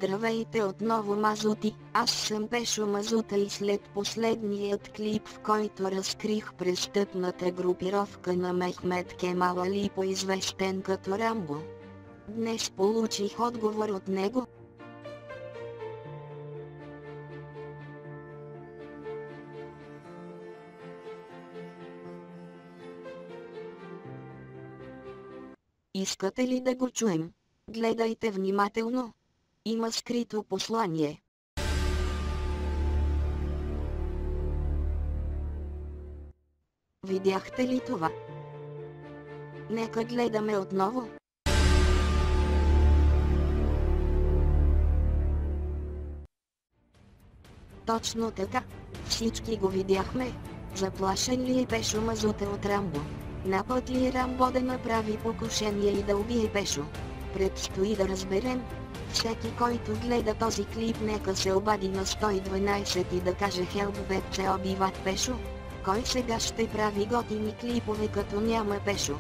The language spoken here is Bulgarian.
Здравейте отново, мазути! Аз съм Пешо Мазута и след последният клип, в който разкрих престъпната групировка на Мехмед Кемал Али, по-известен като Рамбо, днес получих отговор от него. Искате ли да го чуем? Гледайте внимателно. Има скрито послание. Видяхте ли това? Нека гледаме отново. Точно така. Всички го видяхме. Заплашен ли е Пешо Мазута от Рамбо? На път ли е Рамбо да направи покушение и да убие Пешо? Предстои да разберем. Всеки, който гледа този клип, нека се обади на 112 и да каже Help, вече убиват Пешо. Кой сега ще прави готини клипове като няма Пешо?